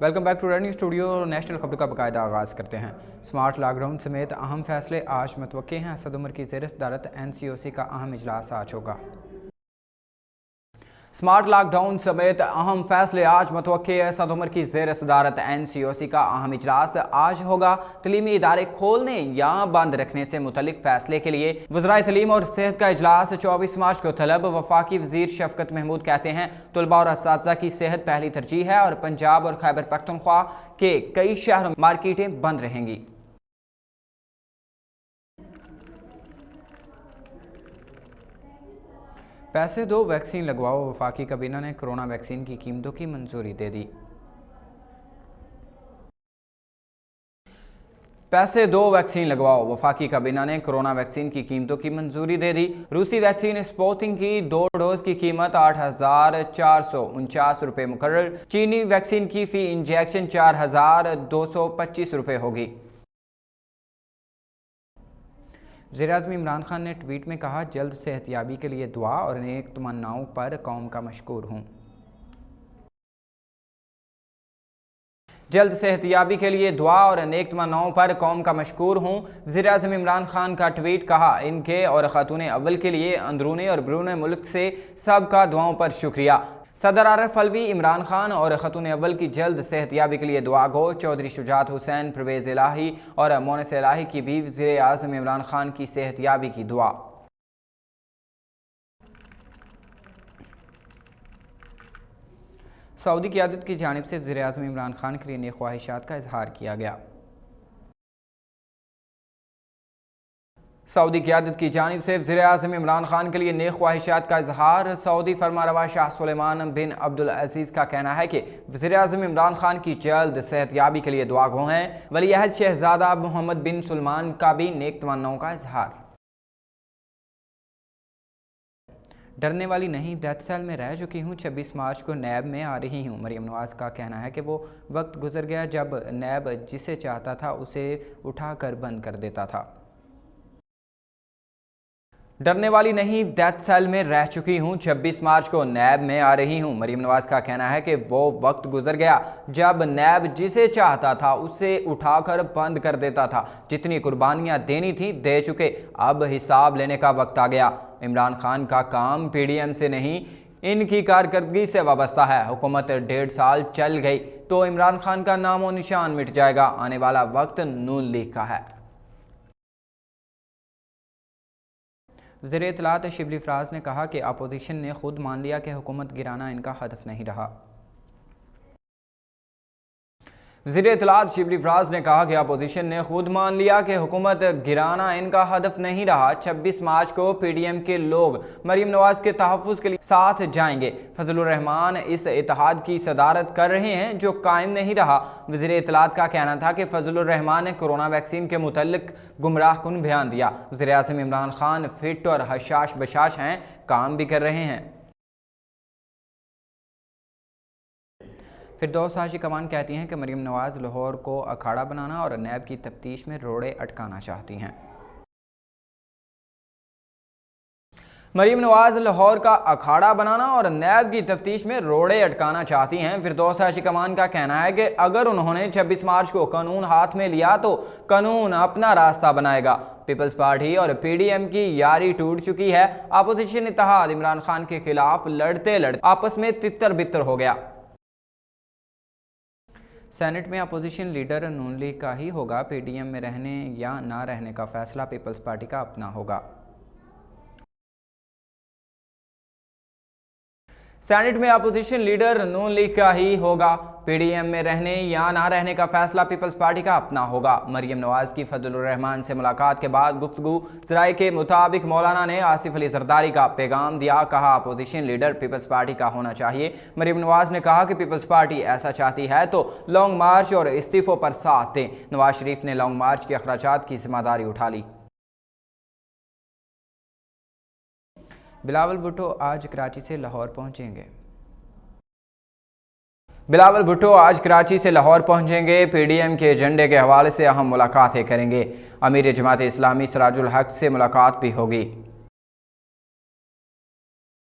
Welcome back to running studio. National खबर का बाकायदा आगाज़ करते हैं। स्मार्ट लॉकडाउन समेत अहम फैसले आज मुतवक्के हैं। असद उमर की ज़ेर सदारत NCOC का अहम इजलास आज होगा। स्मार्ट लॉकडाउन समेत अहम फैसले आज मुतवक्के है। असद उमर की ज़ेर सदारत NCOC का अहम इजलास आज होगा। तलीमी इदारे खोलने या बंद रखने से मुतल्लिक फैसले के लिए वज़राए तलीम और सेहत का इजलास 24 मार्च को तलब। वफाकी वज़ीर शफकत महमूद कहते हैं तलबा और असातिज़ा की सेहत पहली तरजीह है और पंजाब और खैबर पख्तूनख्वा के कई शहर मार्केटें बंद रहेंगी। पैसे दो वैक्सीन लगवाओ, वफाकी काबीना ने कोरोना वैक्सीन की कीमतों की मंजूरी दे दी। पैसे दो वैक्सीन लगवाओ, वफाकी काबीना ने कोरोना वैक्सीन की कीमतों की मंजूरी दे दी। रूसी वैक्सीन स्पुतनिक की 2 डोज की कीमत 8,449 रुपये मुकर्रर। चीनी वैक्सीन की फी इंजेक्शन 4,225 रुपये होगी। वज़ीर-ए-आज़म इमरान खान ने ट्वीट में कहा, जल्द सेहतयाबी के लिए दुआ और नेक तमन्नाओं पर कौम का मशकूर हूँ। जल्द सेहतयाबी के लिए दुआ और नेक तमन्नाओं पर कौम का मशकूर हूँ। वज़ीर-ए-आज़म इमरान खान का ट्वीट, कहा इनके और खातून अव्वल के लिए अंदरूनी और बैरून मुल्क से सबका दुआओं पर शुक्रिया। सदर आरिफ अलवी इमरान खान और खातून अव्वल की जल्द सेहतयाबी के लिए दुआ गो। चौधरी शुजात हुसैन, परवेज़ इलाही और मोनिस इलाही की भी वज़ीर-ए-आज़म इमरान खान की सेहतयाबी की दुआ। सऊदी क़यादत की जानिब से वज़ीर-ए-आज़म इमरान खान के लिए नेक ख्वाहिशात का इजहार किया गया। सऊदी क़यादत की जानिब से वज़ीर-ए-आज़म इमरान खान के लिए नेक ख्वाहिशात का इजहार। सऊदी फरमारवा शाह सुलेमान बिन अब्दुल अज़ीज़ का कहना है कि वज़ीर-ए-आज़म इमरान खान की जल्द सेहतयाबी के लिए दुआ गो हैं। वली-अहद शहज़ादा मोहम्मद बिन सलमान का भी नेक तमन्नाओं का इजहार। डरने वाली नहीं, डेथ सेल में रह चुकी हूँ, 26 मार्च को नैब में आ रही हूँ। मरियम नवाज़ का कहना है कि वो वक्त गुजर गया जब नैब जिसे चाहता था उसे उठा कर बंद कर देता था। डरने वाली नहीं, डेथ सेल में रह चुकी हूँ, 26 मार्च को नैब में आ रही हूँ। मरियम नवाज़ का कहना है कि वो वक्त गुजर गया जब नैब जिसे चाहता था उसे उठाकर बंद कर देता था। जितनी कुर्बानियाँ देनी थी दे चुके, अब हिसाब लेने का वक्त आ गया। इमरान खान का काम PDM से नहीं, इनकी कारकर्दगी से वाबस्ता है। हुकूमत 1.5 साल चल गई तो इमरान खान का नामो निशान मिट जाएगा। आने वाला वक्त नून लीग का है। वज़ीर इत्तलात शिबली फराज ने कहा कि अपोजिशन ने खुद मान लिया कि हुकूमत गिराना इनका हदफ नहीं रहा। वज़ीर इत्तलात शिबली फराज ने कहा कि अपोजिशन ने खुद मान लिया कि हुकूमत गिराना इनका हदफ नहीं रहा। 26 मार्च को PDM के लोग मरियम नवाज़ के तहफ़्फ़ुज़ के लिए साथ जाएंगे। फजलुर रहमान इस इत्तेहाद की सदारत कर रहे हैं जो कायम नहीं रहा। वज़ीर इत्तलात का कहना था कि फजलुर रहमान ने कोरोना वैक्सीन के मुतल्लिक गुमराह कुन बयान दिया। वज़ीर-ए-आज़म इमरान खान फिट और हशाश बशाश हैं, काम भी कर रहे हैं। फिरदौस हाजी कमान कहती हैं कि मरियम नवाज़ लाहौर को अखाड़ा बनाना और नैब की तफ्तीश में रोड़े अटकाना चाहती हैं। मरियम नवाज़ लाहौर का अखाड़ा बनाना और नैब की तफ्तीश में रोड़े अटकाना चाहती हैं। फिरदौस हाजी कमान का कहना है कि अगर उन्होंने 26 मार्च को कानून हाथ में लिया तो कानून अपना रास्ता बनाएगा। पीपल्स पार्टी और PDM की यारी टूट चुकी है। अपोजिशन इत्तेहाद इमरान खान के खिलाफ लड़ते लड़ते आपस में तितर बितर हो गया। सेनेट में अपोजिशन लीडर नून लीग का ही होगा। PDM में रहने या ना रहने का फैसला पीपल्स पार्टी का अपना होगा। सेनेट में अपोजिशन लीडर नून लीग का ही होगा। PDM में रहने या ना रहने का फैसला पीपल्स पार्टी का अपना होगा। मरियम नवाज़ की फजलुर रहमान से मुलाकात के बाद गुफ्तगू ज़राए के मुताबिक मौलाना ने आसिफ अली जरदारी का पैगाम दिया। कहा अपोजिशन लीडर पीपल्स पार्टी का होना चाहिए। मरियम नवाज़ ने कहा कि पीपल्स पार्टी ऐसा चाहती है तो लॉन्ग मार्च और इस्तीफ़ों पर साथ दें। नवाज शरीफ ने लॉन्ग मार्च के अखराजात की जिम्मेदारी उठा ली। बिलावल भुट्टो आज कराची से लाहौर पहुंचेंगे। बिलावल भुट्टो आज कराची से लाहौर पहुंचेंगे। PDM के एजेंडे के हवाले से अहम मुलाकातें करेंगे। अमीर जमात इस्लामी सिराजुल हक से मुलाकात भी होगी।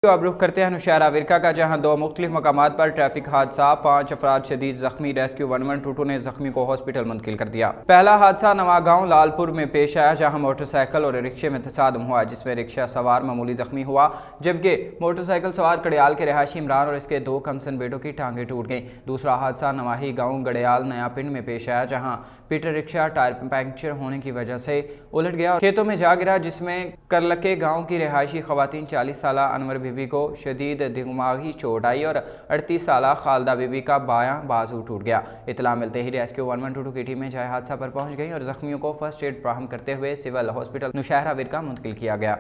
अब रुख करते हैं नौशहरा विरका का, जहां दो मुख्तलिफ मकामात पर ट्रैफिक हादसा, 5 अफराद शदीद जख्मी। रेस्क्यू 1122 ने जख्मी को हॉस्पिटल मुंतकिल कर दिया। पहला हादसा नवागांव लालपुर में पेश आया, जहां मोटरसाइकिल और रिक्शे में तसादम हुआ, जिसमें रिक्शा सवार मामूली जख्मी हुआ, जबकि मोटरसाइकिल सवार गड़ियाल के रहायशी इमरान और इसके 2 कमसन बेटों की टांगें टूट गईं। दूसरा हादसा नवाही गाँव गड़ियाल नया पिंड में पेश आया, जहाँ पीटर रिक्शा टायर पंक्चर होने की वजह से उलट गया और खेतों में जा गिरा, जिसमें करलके गांव की रिहायशी खवातीन 40 साल अनवर बीबी को शदीद दिमागी चोट आई और 38 साल खालदा बीबी का बायां बाजू टूट गया। इतला मिलते ही रेस्क्यू 1122 की टीमें जगह हादसा पर पहुंच गई और जख्मियों को फर्स्ट एड फराहम करते हुए सिविल हॉस्पिटल नौशहरा विरका मुंतकिल किया गया।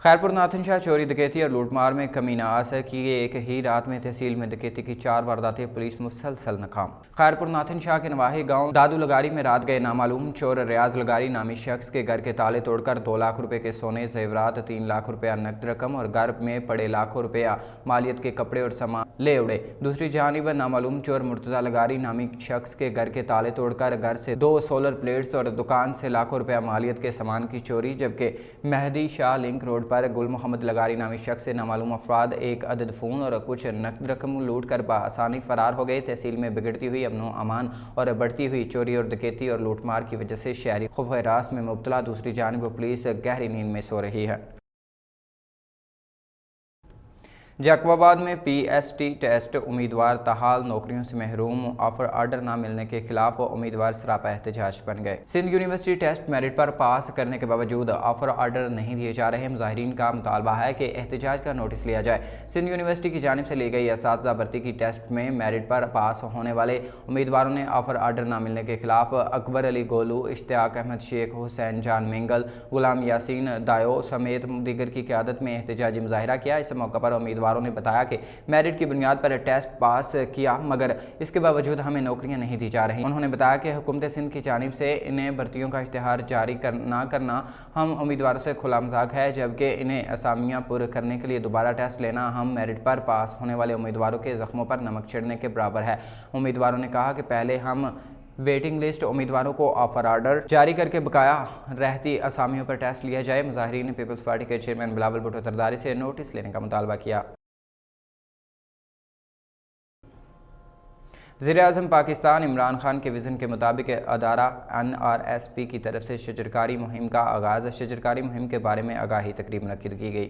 खैरपुर नाथनशाह चोरी डकैती और लूटमार में कमी न आ सकी। एक ही रात में तहसील में डकैती की 4 वारदातें, पुलिस मुसलसल नाकाम। खैरपुर नाथनशाह के नवाही गांव दादू लगारी में रात गए नामालूम चोर रियाज लगारी नामी शख्स के घर के ताले तोड़कर 2 लाख रुपए के सोने, जेवरात, 3 लाख रुपया नकद रकम और घर में पड़े लाखों रुपया मालियत के कपड़े और सामान ले उड़े। दूसरी जानिब नामालूम चोर मुर्तजा लगारी नामी शख्स के घर के ताले तोड़कर घर से 2 सोलर प्लेट्स और दुकान से लाखों रुपया मालियत के सामान की चोरी। जबकि मेहदी शाह लिंक रोड पर गुल मोहम्मद लगारी नामी शख्स से नामालूम अफराद 1 अदद फ़ोन और कुछ नकद रकम लूट कर बआसानी फरार हो गए। तहसील में बिगड़ती हुई अमनो अमान और बढ़ती हुई चोरी और डकैती और लूटमार की वजह से शहरी खौफ हरास में मुब्तला। दूसरी जानिब पुलिस गहरी नींद में सो रही है। जैकबाबाद में PST टेस्ट उम्मीदवार ताहाल नौकरियों से महरूम, ऑफर आर्डर न मिलने के खिलाफ उम्मीदवार सरापा एहतजाज बन गए। सिंध यूनिवर्सिटी टेस्ट मेरिट पर पास करने के बावजूद ऑफर आर्डर नहीं दिए जा रहे। मुजाहिरीन का मुतालबा है कि एहतजाज का नोटिस लिया जाए। सिंध यूनिवर्सिटी की जानिब से ली गई असातिज़ा भर्ती की टेस्ट में मेरिट पर पास होने वाले उम्मीदवारों ने ऑफर आर्डर न मिलने के खिलाफ अकबर अली गोलू, इश्तियाक अहमद शेख, हुसैन जान मिंगल, गुलाम यासीन दायो समेत दीगर की क़यादत में एहतजाजी मुजाहिरा किया। इस मौके पर उम्मीदवारों ने बताया कि मेरिट की बुनियाद पर टेस्ट पास किया, मगर इसके बावजूद हमें नौकरियां नहीं दी जा रही। उन्होंने बताया कि हुकूमत सिंध की जानिब से इन्हें भर्तियों का इश्तिहार जारी ना करना हम उम्मीदवारों से खुला मजाक है, जबकि इन्हें असामियां पुर करने के लिए दोबारा टेस्ट लेना हम मेरिट पर पास होने वाले उम्मीदवारों के जख्मों पर नमक छिड़कने के बराबर है। उम्मीदवारों ने कहा कि पहले हम वेटिंग लिस्ट उम्मीदवारों को ऑफर आर्डर जारी करके बकाया रहती असामियों पर टेस्ट लिया जाए। मुजाहिरीन ने पीपल्स पार्टी के चेयरमैन बिलावल भुट्टो जरदारी से नोटिस लेने का मुतालबा किया। वज़ीर-ए-आज़म पाकिस्तान इमरान खान के विज़न के मुताबिक अदारा NRSP की तरफ से शजरकारी मुहिम का आगाज़। शजरकारी मुहिम के बारे में आगाही तकरीब मुनक्किद की गई।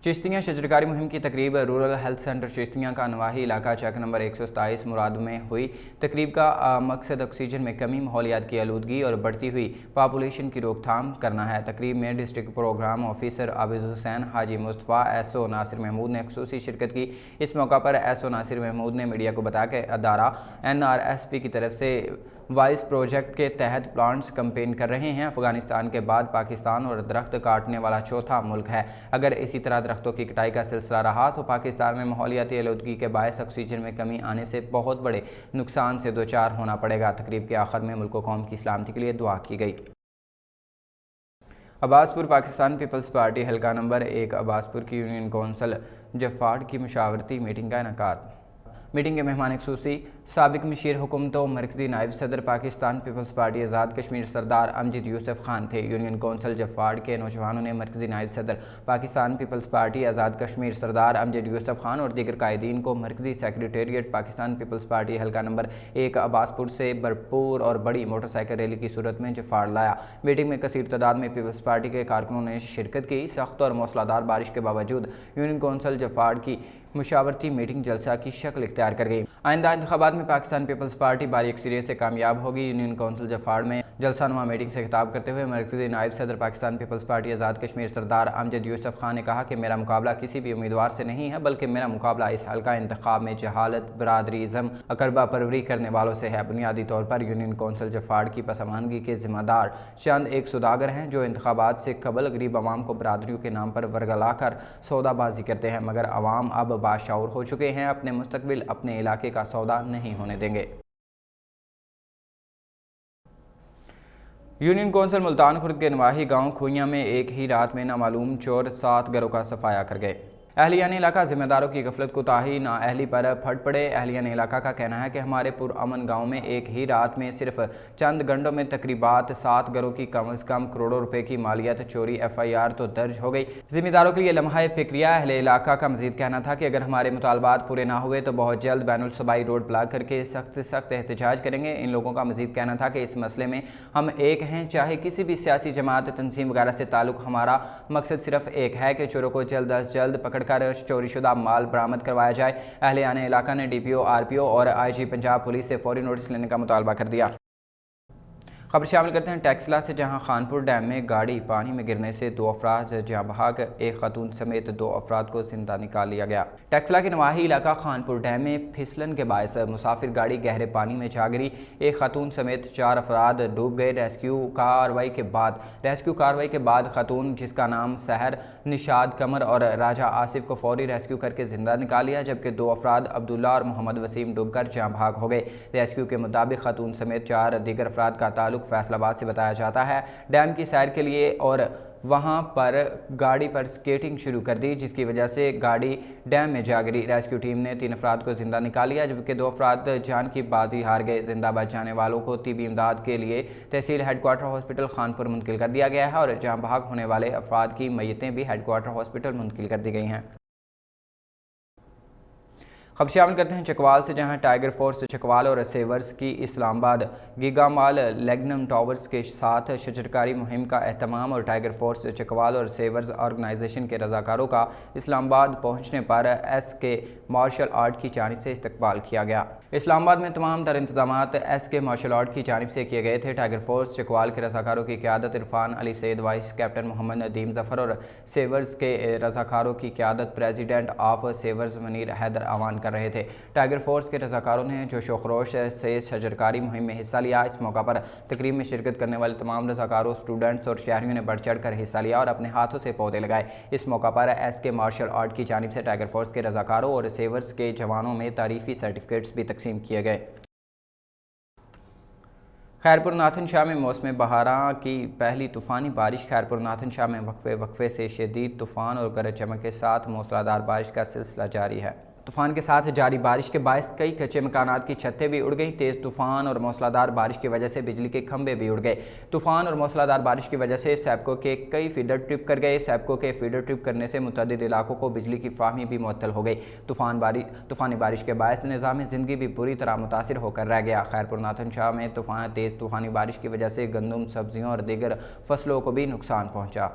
चिश्तियाँ शजरकारी मुहिम की तकरीब रूरल हेल्थ सेंटर चिश्तियाँ का नवाही इलाका चेक नंबर 127 मुराद में हुई। तकरीब का मकसद ऑक्सीजन में कमी, माहौलियात की आलूदगी और बढ़ती हुई पॉपुलेशन की रोकथाम करना है। तकरीब में district program officer Abid Hussain, Haji Mustafa, SO Nasir Mahmood ने खुसूसी शिरकत की। इस मौका पर SO नासिर महमूद ने मीडिया को बताया कि अदारा NRSP की तरफ से वाइस प्रोजेक्ट के तहत प्लांट्स कैंपेन कर रहे हैं। अफगानिस्तान के बाद पाकिस्तान और दरख्त काटने वाला चौथा मुल्क है। अगर इसी तरह दरख्तों की कटाई का सिलसिला रहा तो पाकिस्तान में माहौलियाती आलूदगी के बायस ऑक्सीजन में कमी आने से बहुत बड़े नुकसान से दो चार होना पड़ेगा। तकरीब के आखिर में मुल्क कौम की सलामती के लिए दुआ की गई। अब्बासपुर पाकिस्तान पीपल्स पार्टी हल्का नंबर 1 अब्बासपुर की यूनियन कौंसिल जफाड़ की मुशावरती मीटिंग का इनेकाद। मीटिंग के मेहमान खुसूसी साबिक मशीर हुकूमतों मरकजी नायब सदर पाकिस्तान पीपल्स पार्टी आज़ाद कश्मीर सरदार अमजद यूसुफ खान थे। यूनियन कौंसिल जफाड़ के नौजवानों ने मरकजी नायब सदर पाकिस्तान पीपल्स पार्टी आज़ाद कश्मीर सरदार अमजद यूसुफ खान और दीगर कायदीन को मरकजी सेक्रेटेरिएट पाकिस्तान पीपल्स पार्टी हल्का नंबर 1 अब्बासपुर से भरपूर और बड़ी मोटरसाइकिल रैली की सूरत में जफाड़ लाया। मीटिंग में कसीर तादाद में पीपल्स पार्टी के कारकुनों ने शिरकत की। सख्त और मौसलाधार बारिश के बावजूद यूनियन कौंसिल जफाड़ की मुशावरती मीटिंग जलसा की शक्ल इख्तियार कर गई। आइंदा इंतखाबात में पाकिस्तान पीपल्स पार्टी बारी अक्सरियत से कामयाब होगी। यूनियन कौंसिल जफाड़ में जलसा नुमा मीटिंग से खिताब करते हुए मरकजी नायब सदर पाकिस्तान पीपल्स पार्टी आज़ाद कश्मीर सरदार अमजद यूसुफ खान ने कहा कि मेरा मुकाबला किसी भी उम्मीदवार से नहीं है, बल्कि मेरा मुकाबला इस हल्का इंतखाब में जहालत, बरादरीज़म, अकरबा परवरी करने वालों से है। बुनियादी तौर पर यूनियन कौंसिल जफाड़ की पसमानगी के जिम्मेदार चंद एक सौदागर हैं जो इंतखाबात से कबल गरीब आवाम को बरादरियों के नाम पर वर्गला कर सौदाबाजी करते हैं, मगर आवाम अब बाशऊर हो चुके हैं। अपने मुस्तकबिल अपने इलाके का सौदा नहीं होने देंगे। यूनियन कौंसिल मुल्तान खुर्द के नवाही गांव खुइयां में एक ही रात में नामालूम चोर 7 घरों का सफाया कर गए। اہلیان علاقہ ذمہ داروں کی غفلت کوتاہی نااہلی پر پھٹ پڑے۔ اہلیان علاقہ کا کہنا ہے کہ ہمارے پرامن گاؤں میں ایک ہی رات میں صرف چند گھنٹوں میں تقریبات 7 گھروں کی کم از کم کروڑوں روپے کی مالیت چوری FIR تو درج ہو گئی۔ ذمہ داروں کے لیے لمحہ فکریہ۔ اہل علاقہ کا مزید کہنا تھا کہ اگر ہمارے مطالبات پورے نہ ہوئے تو بہت جلد بین الصوبائی روڈ بلاک کر کے سخت سے سخت احتجاج کریں گے۔ ان لوگوں کا مزید کہنا تھا کہ اس مسئلے میں ہم ایک ہیں، چاہے کسی بھی سیاسی جماعت، تنظیم وغیرہ سے تعلق، ہمارا مقصد صرف ایک ہے کہ چوروں کو جلد از جلد پکڑ کر چوری شدہ مال برآمد کروایا جائے۔ اہلیان علاقہ نے DPO، RPO اور IG پنجاب پولیس سے فوری نوٹس لینے کا مطالبہ کر دیا۔ خبر شامل کرتے ہیں ٹیکسلا سے، جہاں خانپور ڈیم میں گاڑی پانی میں گرنے سے 2 افراد جاں بحق، ایک خاتون سمیت 2 افراد کو زندہ نکال لیا گیا۔ ٹیکسلا کے نواحی علاقہ خانپور ڈیم میں پھسلن کے باعث مسافر گاڑی گہرے پانی میں جا گری، ایک خاتون سمیت 4 افراد ڈوب گئے۔ ریسکیو کارروائی کے بعد خاتون، جس کا نام سحر، نشاد قمر اور راجہ آصف کو فوری ریسکیو کر کے زندہ نکال لیا، جبکہ 2 افراد عبداللہ اور محمد وسیم ڈوب کر جاں بحق ہو گئے۔ ریسکیو کے مطابق خاتون سمیت 4 دیگر افراد کا تعلق فیصل آباد سے بتایا جاتا ہے۔ ڈیم کی سیر کے لیے اور وہاں پر گاڑی پر سکیٹنگ شروع کر دی، جس کی وجہ سے گاڑی ڈیم میں جا گری۔ ریسکیو ٹیم نے 3 افراد کو زندہ نکال لیا، جبکہ 2 افراد جان کی بازی ہار گئے۔ زندہ بچ جانے والوں کو طبی امداد کے لیے تحصیل ہیڈ کوارٹر ہاسپٹل خانپور منتقل کر دیا گیا ہے اور جاں بحق ہونے والے افراد کی میتیں بھی ہیڈ کوارٹر ہاسپٹل منتقل کر دی گئی ہیں۔ خبر شامل کرتے ہیں چکوال سے، جہاں ٹائیگر فورس چکوال اور سیورز کی اسلام آباد گیگا مال لیگنم ٹاورز کے ساتھ شجرکاری مہم کا اہتمام اور ٹائیگر فورس چکوال اور سیورز آرگنائزیشن کے رضاکاروں کا اسلام آباد پہنچنے پر SK مارشل آرٹ کی جانب سے استقبال کیا گیا۔ اسلام آباد میں تمام تر انتظامات SK مارشل آرٹ کی جانب سے کیے گئے تھے۔ ٹائیگر فورس چکوال کے رضاکاروں کی قیادت عرفان علی سید، وائس کیپٹن محمد ندیم ظفر اور سیورز کے رضاکاروں کی قیادت president of saviours Munir Haider Awan کر رہے تھے۔ ٹائیگر فورس کے رضاکاروں نے جوش و خروش سے شجرکاری مہم میں حصہ لیا۔ اس موقع پر تقریب میں شرکت کرنے والے تمام رضاکاروں، اسٹوڈنٹس اور شہریوں نے بڑھ چڑھ کر حصہ لیا اور اپنے ہاتھوں سے پودے لگائے۔ اس موقع پر SK مارشل آرٹ کی جانب سے ٹائیگر فورس کے رضاکاروں اور سیورز کے جوانوں میں تعریفی سرٹیفکیٹس بھی تقسیم کیے گئے۔ خیرپور ناتھن شاہ میں موسم بہاراں کی پہلی طوفانی بارش۔ خیرپور ناتھن شاہ میں وقفے سے شدید طوفان اور گرج چمک کے ساتھ موسلادھار بارش کا سلسلہ جاری ہے۔ طوفان کے ساتھ جاری بارش کے باعث کئی کچے مکانات کی چھتیں بھی اڑ گئیں۔ تیز طوفان اور موسلادھار بارش کی وجہ سے بجلی کے کھمبے بھی اڑ گئے۔ طوفان اور موسلادھار بارش کی وجہ سے سیپکو کے کئی فیڈر ٹرپ کر گئے۔ سیپکو کے فیڈر ٹرپ کرنے سے متعدد علاقوں کو بجلی کی فراہمی بھی معطل ہو گئی۔ طوفانی بارش کے باعث نظام زندگی بھی بری طرح متاثر ہو کر رہ گیا۔ خیرپور ناتھن شاہ میں تیز طوفانی بارش کی وجہ سے گندم، سبزیوں اور دیگر فصلوں کو بھی نقصان پہنچا۔